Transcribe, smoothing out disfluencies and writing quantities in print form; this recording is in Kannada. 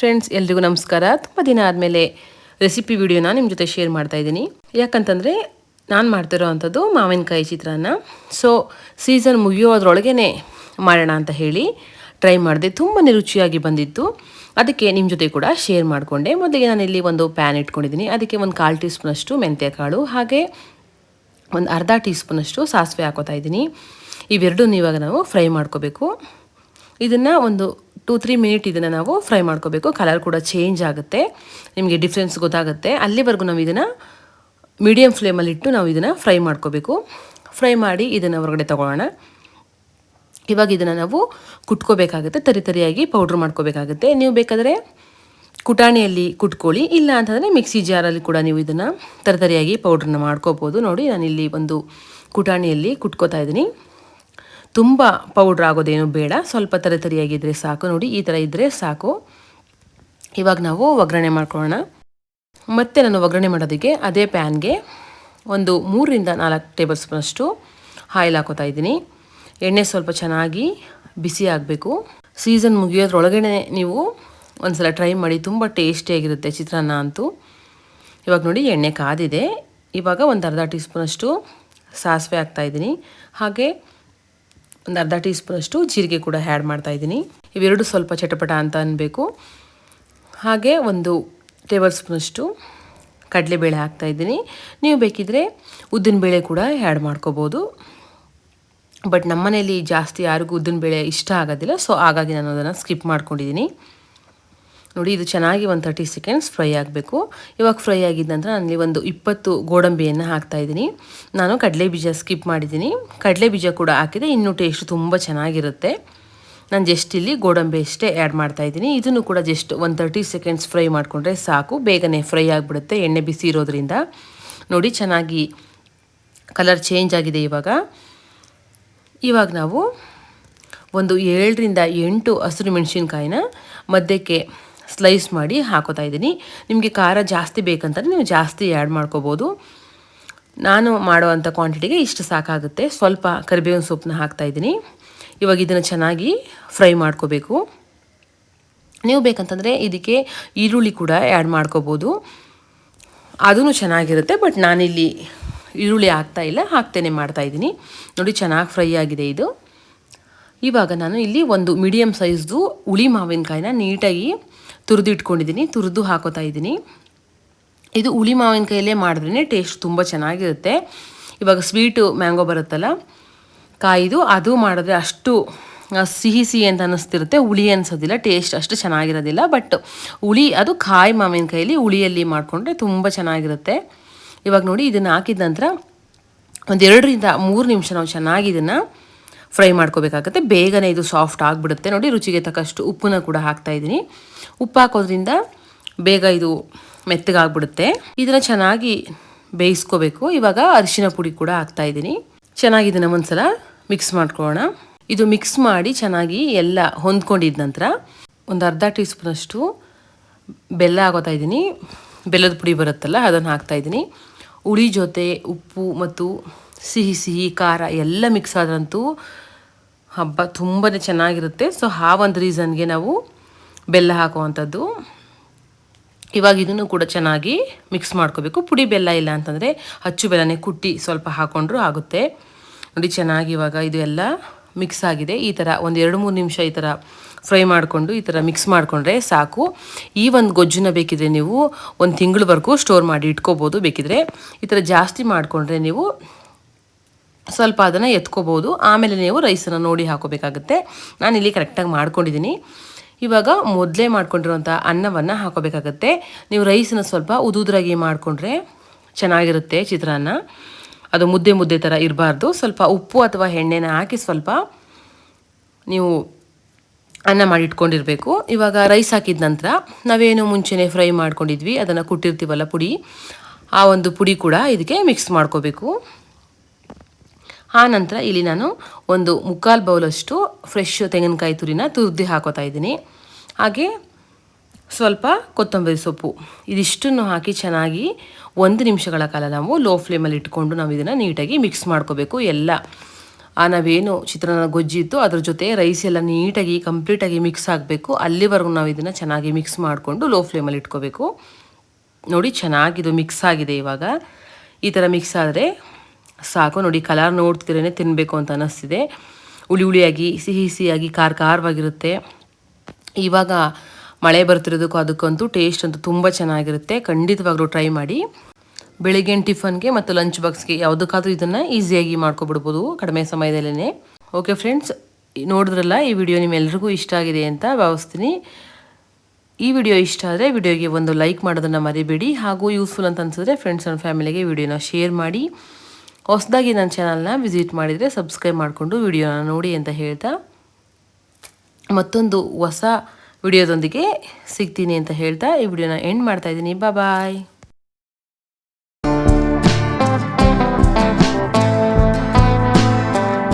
ಫ್ರೆಂಡ್ಸ್, ಎಲ್ರಿಗೂ ನಮಸ್ಕಾರ. ತುಂಬ ದಿನ ಆದಮೇಲೆ ರೆಸಿಪಿ ವಿಡಿಯೋನ ನಿಮ್ಮ ಜೊತೆ ಶೇರ್ ಮಾಡ್ತಾ ಇದ್ದೀನಿ. ಯಾಕಂತಂದರೆ ನಾನು ಮಾಡ್ತಿರೋ ಅಂಥದ್ದು ಮಾವಿನಕಾಯಿ ಚಿತ್ರಾನ್ನ. ಸೊ ಸೀಸನ್ ಮುಗಿಯೋದ್ರೊಳಗೇ ಮಾಡೋಣ ಅಂತ ಹೇಳಿ ಟ್ರೈ ಮಾಡಿದೆ. ತುಂಬಾ ರುಚಿಯಾಗಿ ಬಂದಿತ್ತು. ಅದಕ್ಕೆ ನಿಮ್ಮ ಜೊತೆ ಕೂಡ ಶೇರ್ ಮಾಡಿಕೊಂಡೆ. ಮೊದಲಿಗೆ ನಾನಿಲ್ಲಿ ಒಂದು ಪ್ಯಾನ್ ಇಟ್ಕೊಂಡಿದ್ದೀನಿ. ಅದಕ್ಕೆ ಒಂದು 1/4 ಟೀ ಸ್ಪೂನಷ್ಟು ಮೆಂತ್ಯ ಕಾಳು, ಹಾಗೆ ಒಂದು ಅರ್ಧ ಟೀ ಸ್ಪೂನಷ್ಟು ಸಾಸಿವೆ ಹಾಕೋತಾ ಇದ್ದೀನಿ. ಇವೆರಡನ್ನೂ ಇವಾಗ ನಾವು ಫ್ರೈ ಮಾಡ್ಕೋಬೇಕು. ಇದನ್ನು ಒಂದು 2-3 ಮಿನಿಟ್ ಇದನ್ನು ನಾವು ಫ್ರೈ ಮಾಡ್ಕೋಬೇಕು. ಕಲರ್ ಕೂಡ ಚೇಂಜ್ ಆಗುತ್ತೆ, ನಿಮಗೆ ಡಿಫ್ರೆನ್ಸ್ ಗೊತ್ತಾಗುತ್ತೆ. ಅಲ್ಲಿವರೆಗೂ ನಾವು ಇದನ್ನು ಮೀಡಿಯಮ್ ಫ್ಲೇಮಲ್ಲಿಟ್ಟು ನಾವು ಇದನ್ನು ಫ್ರೈ ಮಾಡ್ಕೋಬೇಕು. ಫ್ರೈ ಮಾಡಿ ಇದನ್ನು ಹೊರಗಡೆ ತೊಗೊಳ್ಳೋಣ. ಇವಾಗ ಇದನ್ನು ನಾವು ಕುಟ್ಕೋಬೇಕಾಗುತ್ತೆ, ತರಿಯಾಗಿ ಪೌಡ್ರ್ ಮಾಡ್ಕೋಬೇಕಾಗುತ್ತೆ. ನೀವು ಬೇಕಾದರೆ ಕುಟಾಣಿಯಲ್ಲಿ ಕುಟ್ಕೊಳ್ಳಿ, ಇಲ್ಲ ಅಂತಂದರೆ ಮಿಕ್ಸಿ ಜಾರಲ್ಲಿ ಕೂಡ ನೀವು ಇದನ್ನು ತರಿಯಾಗಿ ಪೌಡ್ರನ್ನ ಮಾಡ್ಕೋಬೋದು. ನೋಡಿ, ನಾನಿಲ್ಲಿ ಒಂದು ಕುಟಾಣಿಯಲ್ಲಿ ಕುಟ್ಕೋತಾ ಇದ್ದೀನಿ. ತುಂಬ ಪೌಡ್ರ್ ಆಗೋದೇನು ಬೇಡ, ಸ್ವಲ್ಪ ತರಿಯಾಗಿದ್ದರೆ ಸಾಕು. ನೋಡಿ, ಈ ಥರ ಇದ್ದರೆ ಸಾಕು. ಇವಾಗ ನಾವು ಒಗ್ಗರಣೆ ಮಾಡ್ಕೊಳ್ಳೋಣ. ಮತ್ತು ನಾನು ಒಗ್ಗರಣೆ ಮಾಡೋದಕ್ಕೆ ಅದೇ ಪ್ಯಾನ್ಗೆ ಒಂದು 3-4 ಟೇಬಲ್ ಸ್ಪೂನಷ್ಟು ಆಯಿಲ್ ಹಾಕೋತಾ ಇದ್ದೀನಿ. ಎಣ್ಣೆ ಸ್ವಲ್ಪ ಚೆನ್ನಾಗಿ ಬಿಸಿ ಆಗಬೇಕು. ಸೀಸನ್ ಮುಗಿಯೋದ್ರೊಳಗಡೆ ನೀವು ಒಂದ್ಸಲ ಟ್ರೈ ಮಾಡಿ, ತುಂಬ ಟೇಸ್ಟಿಯಾಗಿರುತ್ತೆ ಚಿತ್ರಾನ್ನ ಅಂತೂ. ಇವಾಗ ನೋಡಿ, ಎಣ್ಣೆ ಕಾದಿದೆ. ಇವಾಗ ಒಂದು ಅರ್ಧ ಟೀ ಸ್ಪೂನಷ್ಟು ಸಾಸಿವೆ ಹಾಕ್ತಾಯಿದ್ದೀನಿ, ಹಾಗೆ ಒಂದು ಅರ್ಧ ಟೀ ಸ್ಪೂನಷ್ಟು ಜೀರಿಗೆ ಕೂಡ ಆ್ಯಡ್ ಮಾಡ್ತಾಯಿದ್ದೀನಿ. ಇವೆರಡು ಸ್ವಲ್ಪ ಚಟಪಟ ಅಂತ ಅನ್ನಬೇಕು. ಹಾಗೆ ಒಂದು ಟೇಬಲ್ ಸ್ಪೂನಷ್ಟು ಕಡಲೆಬೇಳೆ ಹಾಕ್ತಾಯಿದ್ದೀನಿ. ನೀವು ಬೇಕಿದ್ದರೆ ಉದ್ದಿನಬೇಳೆ ಕೂಡ ಆ್ಯಡ್ ಮಾಡ್ಕೋಬೋದು. ಬಟ್ ನಮ್ಮನೇಲಿ ಜಾಸ್ತಿ ಯಾರಿಗೂ ಉದ್ದಿನಬೇಳೆ ಇಷ್ಟ ಆಗೋದಿಲ್ಲ, ಸೊ ಹಾಗಾಗಿ ನಾನು ಅದನ್ನು ಸ್ಕಿಪ್ ಮಾಡ್ಕೊಂಡಿದ್ದೀನಿ. ನೋಡಿ, ಇದು ಚೆನ್ನಾಗಿ ಒಂದು 30 ಸೆಕೆಂಡ್ಸ್ ಫ್ರೈ ಆಗಬೇಕು. ಇವಾಗ ಫ್ರೈ ಆಗಿದ್ದ ನಂತರ ನಾನಲ್ಲಿ ಒಂದು 20 ಗೋಡಂಬಿಯನ್ನು ಹಾಕ್ತಾಯಿದ್ದೀನಿ. ನಾನು ಕಡಲೆ ಬೀಜ ಸ್ಕಿಪ್ ಮಾಡಿದ್ದೀನಿ. ಕಡಲೆ ಬೀಜ ಕೂಡ ಹಾಕಿದರೆ ಇನ್ನೂ ಟೇಸ್ಟ್ ತುಂಬ ಚೆನ್ನಾಗಿರುತ್ತೆ. ನಾನು ಜಸ್ಟ್ ಇಲ್ಲಿ ಗೋಡಂಬಿ ಅಷ್ಟೇ ಆ್ಯಡ್ ಮಾಡ್ತಾಯಿದ್ದೀನಿ. ಇದನ್ನು ಕೂಡ ಜಸ್ಟ್ ಒಂದು 30 ಸೆಕೆಂಡ್ಸ್ ಫ್ರೈ ಮಾಡಿಕೊಂಡ್ರೆ ಸಾಕು, ಬೇಗನೆ ಫ್ರೈ ಆಗಿಬಿಡುತ್ತೆ ಎಣ್ಣೆ ಬಿಸಿ ಇರೋದ್ರಿಂದ. ನೋಡಿ, ಚೆನ್ನಾಗಿ ಕಲರ್ ಚೇಂಜ್ ಆಗಿದೆ. ಇವಾಗ ನಾವು ಒಂದು 7-8 ಹಸಿರು ಮೆಣಸಿನ್ಕಾಯಿನ ಮಧ್ಯಕ್ಕೆ ಸ್ಲೈಸ್ ಮಾಡಿ ಹಾಕೋತಾ ಇದ್ದೀನಿ. ನಿಮಗೆ ಖಾರ ಜಾಸ್ತಿ ಬೇಕಂತಂದರೆ ನೀವು ಜಾಸ್ತಿ ಆ್ಯಡ್ ಮಾಡ್ಕೋಬೋದು. ನಾನು ಮಾಡೋವಂಥ ಕ್ವಾಂಟಿಟಿಗೆ ಇಷ್ಟು ಸಾಕಾಗುತ್ತೆ. ಸ್ವಲ್ಪ ಕರಿಬೇವಿನ ಸೊಪ್ಪನ್ನ ಹಾಕ್ತಾಯಿದ್ದೀನಿ. ಇವಾಗ ಇದನ್ನು ಚೆನ್ನಾಗಿ ಫ್ರೈ ಮಾಡ್ಕೋಬೇಕು. ನೀವು ಬೇಕಂತಂದರೆ ಇದಕ್ಕೆ ಈರುಳ್ಳಿ ಕೂಡ ಆ್ಯಡ್ ಮಾಡ್ಕೋಬೋದು, ಅದೂ ಚೆನ್ನಾಗಿರುತ್ತೆ. ಬಟ್ ನಾನಿಲ್ಲಿ ಈರುಳ್ಳಿ ಹಾಕ್ತೇನೆ ಮಾಡ್ತಾಯಿದ್ದೀನಿ. ನೋಡಿ, ಚೆನ್ನಾಗಿ ಫ್ರೈ ಆಗಿದೆ ಇದು. ಇವಾಗ ನಾನು ಇಲ್ಲಿ ಒಂದು ಮೀಡಿಯಮ್ ಸೈಜ್ದು ಹುಳಿ ಮಾವಿನಕಾಯಿನ ನೀಟಾಗಿ ತುರಿದಿಟ್ಕೊಂಡಿದ್ದೀನಿ, ತುರಿದು ಹಾಕೋತಾ ಇದ್ದೀನಿ. ಇದು ಹುಳಿ ಮಾವಿನಕಾಯಲ್ಲೇ ಮಾಡಿದ್ರೇ ಟೇಸ್ಟ್ ತುಂಬ ಚೆನ್ನಾಗಿರುತ್ತೆ. ಇವಾಗ ಸ್ವೀಟು ಮ್ಯಾಂಗೋ ಬರುತ್ತಲ್ಲ ಕಾಯಿದು, ಅದು ಮಾಡಿದ್ರೆ ಅಷ್ಟು ಸಿಹಿ ಅಂತ ಅನ್ನಿಸ್ತಿರುತ್ತೆ, ಹುಳಿ ಅನಿಸೋದಿಲ್ಲ, ಟೇಸ್ಟ್ ಅಷ್ಟು ಚೆನ್ನಾಗಿರೋದಿಲ್ಲ. ಬಟ್ ಹುಳಿ ಅದು ಕಾಯಿ ಮಾವಿನಕಾಯಲ್ಲಿ ಹುಳಿಯಲ್ಲಿ ಮಾಡಿಕೊಂಡ್ರೆ ತುಂಬ ಚೆನ್ನಾಗಿರುತ್ತೆ. ಇವಾಗ ನೋಡಿ, ಇದನ್ನು ಹಾಕಿದ ನಂತರ ಒಂದು 2-3 ನಿಮಿಷ ನಾವು ಚೆನ್ನಾಗಿ ಇದನ್ನು ಫ್ರೈ ಮಾಡ್ಕೋಬೇಕಾಗುತ್ತೆ. ಬೇಗನೆ ಇದು ಸಾಫ್ಟ್ ಆಗಿಬಿಡುತ್ತೆ. ನೋಡಿ, ರುಚಿಗೆ ತಕ್ಕಷ್ಟು ಉಪ್ಪನ್ನ ಕೂಡ ಹಾಕ್ತಾಯಿದ್ದೀನಿ. ಉಪ್ಪು ಹಾಕೋದ್ರಿಂದ ಬೇಗ ಇದು ಮೆತ್ತಗಾಗ್ಬಿಡುತ್ತೆ. ಇದನ್ನು ಚೆನ್ನಾಗಿ ಬೇಯಿಸ್ಕೋಬೇಕು. ಇವಾಗ ಅರಿಶಿನ ಪುಡಿ ಕೂಡ ಹಾಕ್ತಾಯಿದ್ದೀನಿ. ಚೆನ್ನಾಗಿ ಇದನ್ನು ಒಂದ್ಸಲ ಮಿಕ್ಸ್ ಮಾಡ್ಕೊಳ್ಳೋಣ. ಇದು ಮಿಕ್ಸ್ ಮಾಡಿ ಚೆನ್ನಾಗಿ ಎಲ್ಲ ಹೊಂದ್ಕೊಂಡಿದ್ದ ನಂತರ ಒಂದು ಅರ್ಧ ಟೀ ಸ್ಪೂನಷ್ಟು ಬೆಲ್ಲ ಹಾಕೋತಾ ಇದ್ದೀನಿ. ಬೆಲ್ಲದ ಪುಡಿ ಬರುತ್ತಲ್ಲ, ಅದನ್ನು ಹಾಕ್ತಾಯಿದ್ದೀನಿ. ಹುಳಿ ಜೊತೆ ಉಪ್ಪು ಮತ್ತು ಸಿಹಿ ಖಾರ ಎಲ್ಲ ಮಿಕ್ಸ್ ಆದ್ರಂತೂ ಹಬ್ಬ ತುಂಬಾ ಚೆನ್ನಾಗಿರುತ್ತೆ. ಸೊ ಆ ಒಂದು ರೀಸನ್ಗೆ ನಾವು ಬೆಲ್ಲ ಹಾಕುವಂಥದ್ದು. ಇವಾಗ ಇದನ್ನು ಕೂಡ ಚೆನ್ನಾಗಿ ಮಿಕ್ಸ್ ಮಾಡ್ಕೋಬೇಕು. ಪುಡಿ ಬೆಲ್ಲ ಇಲ್ಲ ಅಂತಂದರೆ ಅಚ್ಚು ಬೆಲ್ಲನೇ ಕುಟ್ಟಿ ಸ್ವಲ್ಪ ಹಾಕ್ಕೊಂಡ್ರೂ ಆಗುತ್ತೆ. ನೋಡಿ, ಚೆನ್ನಾಗಿ ಇವಾಗ ಇದು ಎಲ್ಲ ಮಿಕ್ಸ್ ಆಗಿದೆ. ಈ ಥರ ಒಂದು 2-3 ನಿಮಿಷ ಈ ಥರ ಫ್ರೈ ಮಾಡಿಕೊಂಡು ಈ ಥರ ಮಿಕ್ಸ್ ಮಾಡಿಕೊಂಡ್ರೆ ಸಾಕು. ಈ ಒಂದು ಗೊಜ್ಜನ್ನ ಬೇಕಿದ್ರೆ ನೀವು 1 ತಿಂಗಳವರೆಗೂ ಸ್ಟೋರ್ ಮಾಡಿ ಇಟ್ಕೋಬೋದು. ಬೇಕಿದ್ರೆ ಈ ಥರ ಜಾಸ್ತಿ ಮಾಡಿಕೊಂಡ್ರೆ ನೀವು ಸ್ವಲ್ಪ ಅದನ್ನು ಎತ್ಕೋಬೋದು. ಆಮೇಲೆ ನೀವು ರೈಸನ್ನು ನೋಡಿ ಹಾಕೋಬೇಕಾಗುತ್ತೆ. ನಾನಿಲ್ಲಿ ಕರೆಕ್ಟಾಗಿ ಮಾಡ್ಕೊಂಡಿದ್ದೀನಿ. ಇವಾಗ ಮೊದಲೇ ಮಾಡ್ಕೊಂಡಿರುವಂಥ ಅನ್ನವನ್ನು ಹಾಕೋಬೇಕಾಗತ್ತೆ. ನೀವು ರೈಸನ್ನು ಸ್ವಲ್ಪ ಉದುರಾಗಿ ಮಾಡಿಕೊಂಡ್ರೆ ಚೆನ್ನಾಗಿರುತ್ತೆ ಚಿತ್ರಾನ್ನ. ಅದು ಮುದ್ದೆ ಥರ ಇರಬಾರ್ದು. ಸ್ವಲ್ಪ ಉಪ್ಪು ಅಥವಾ ಎಣ್ಣೆನ ಹಾಕಿ ಸ್ವಲ್ಪ ನೀವು ಅನ್ನ ಮಾಡಿ ಇಟ್ಕೊಂಡಿರಬೇಕು. ಇವಾಗ ರೈಸ್ ಹಾಕಿದ ನಂತರ ನಾವೇನು ಮುಂಚೆನೇ ಫ್ರೈ ಮಾಡ್ಕೊಂಡಿದ್ವಿ ಅದನ್ನು ಕುಟ್ಟಿರ್ತೀವಲ್ಲ ಪುಡಿ, ಆ ಒಂದು ಪುಡಿ ಕೂಡ ಇದಕ್ಕೆ ಮಿಕ್ಸ್ ಮಾಡ್ಕೋಬೇಕು. ಆ ನಂತರ ಇಲ್ಲಿ ನಾನು ಒಂದು 3/4 ಬೌಲಷ್ಟು ಫ್ರೆಶ್ ತೆಂಗಿನಕಾಯಿ ತುರಿನ ತುರಿದು ಹಾಕೋತಾ ಇದ್ದೀನಿ. ಹಾಗೆ ಸ್ವಲ್ಪ ಕೊತ್ತಂಬರಿ ಸೊಪ್ಪು, ಇದಿಷ್ಟನ್ನು ಹಾಕಿ ಚೆನ್ನಾಗಿ 1 ನಿಮಿಷಗಳ ಕಾಲ ನಾವು ಲೋ ಫ್ಲೇಮಲ್ಲಿ ಇಟ್ಕೊಂಡು ನಾವು ಇದನ್ನು ನೀಟಾಗಿ ಮಿಕ್ಸ್ ಮಾಡ್ಕೋಬೇಕು. ಎಲ್ಲ ನಾವೇನು ಚಿತ್ರಾನ್ನ ಗೊಜ್ಜಿತ್ತು ಅದ್ರ ಜೊತೆ ರೈಸ್ ಎಲ್ಲ ನೀಟಾಗಿ ಕಂಪ್ಲೀಟಾಗಿ ಮಿಕ್ಸ್ ಆಗಬೇಕು. ಅಲ್ಲಿವರೆಗೂ ನಾವು ಇದನ್ನು ಚೆನ್ನಾಗಿ ಮಿಕ್ಸ್ ಮಾಡಿಕೊಂಡು ಲೋ ಫ್ಲೇಮಲ್ಲಿ ಇಟ್ಕೋಬೇಕು. ನೋಡಿ ಚೆನ್ನಾಗಿದು ಮಿಕ್ಸ್ ಆಗಿದೆ. ಇವಾಗ ಈ ಥರ ಮಿಕ್ಸ್ ಆದರೆ ಸಾಕು. ನೋಡಿ ಕಲರ್ ನೋಡ್ತಿದ್ರೇ ತಿನ್ನಬೇಕು ಅಂತ ಅನ್ನಿಸ್ತಿದೆ. ಹುಳಿ ಹುಳಿಯಾಗಿ ಸಿಹಿ ಸಿಹಿಯಾಗಿ ಖಾರವಾಗಿರುತ್ತೆ. ಇವಾಗ ಮಳೆ ಬರ್ತಿರೋದಕ್ಕೂ ಅದಕ್ಕಂತೂ ಟೇಸ್ಟ್ ಅಂತೂ ತುಂಬ ಚೆನ್ನಾಗಿರುತ್ತೆ. ಖಂಡಿತವಾಗ್ಲೂ ಟ್ರೈ ಮಾಡಿ. ಬೆಳಿಗ್ಗಿನ ಟಿಫನ್ಗೆ ಮತ್ತು ಲಂಚ್ ಬಾಕ್ಸ್ಗೆ ಯಾವುದಕ್ಕಾದ್ರೂ ಇದನ್ನು ಈಸಿಯಾಗಿ ಮಾಡ್ಕೊಬಿಡ್ಬೋದು ಕಡಿಮೆ ಸಮಯದಲ್ಲೇ. ಓಕೆ ಫ್ರೆಂಡ್ಸ್, ನೋಡಿದ್ರಲ್ಲ, ಈ ವಿಡಿಯೋ ನಿಮ್ಮೆಲ್ರಿಗೂ ಇಷ್ಟ ಆಗಿದೆ ಅಂತ ಭಾವಿಸ್ತೀನಿ. ಈ ವಿಡಿಯೋ ಇಷ್ಟ ಆದರೆ ವಿಡಿಯೋಗೆ ಒಂದು ಲೈಕ್ ಮಾಡೋದನ್ನು ಮರಿಬೇಡಿ. ಹಾಗೂ ಯೂಸ್ಫುಲ್ ಅಂತ ಅನಿಸಿದ್ರೆ ಫ್ರೆಂಡ್ಸ್ ಆ್ಯಂಡ್ ಫ್ಯಾಮಿಲಿಗೆ ವಿಡಿಯೋನ ಶೇರ್ ಮಾಡಿ. ಹೊಸದಾಗಿ ನನ್ನ ಚಾನಲ್ನ ವಿಸಿಟ್ ಮಾಡಿದರೆ ಸಬ್ಸ್ಕ್ರೈಬ್ ಮಾಡಿಕೊಂಡು ವಿಡಿಯೋನ ನೋಡಿ ಅಂತ ಹೇಳ್ತಾ ಮತ್ತೊಂದು ಹೊಸ ವಿಡಿಯೋದೊಂದಿಗೆ ಸಿಗ್ತೀನಿ ಅಂತ ಹೇಳ್ತಾ ಈ ವಿಡಿಯೋನ ಎಂಡ್ ಮಾಡ್ತಾಯಿದ್ದೀನಿ. ಬಾಯ್.